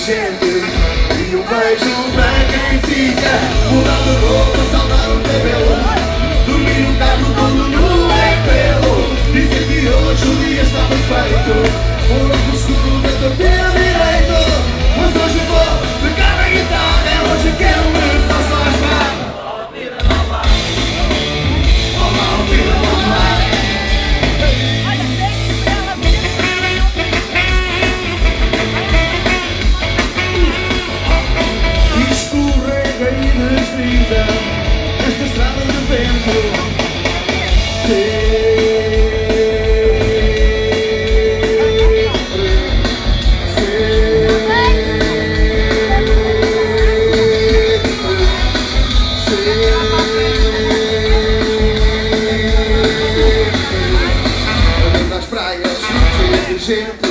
gente. E um beijo para quem fica, mudar de roupa, saltar um cabelo, dormir no carro todo nu é pelo. Dizer que hoje o dia está perfeito, o louco escuro da tua direito. Mas hoje vou pegar a guitarra, hoje quero me faço as mãos. Escorrega e desliza esta estrada de vento. Nas praias cheias de gente.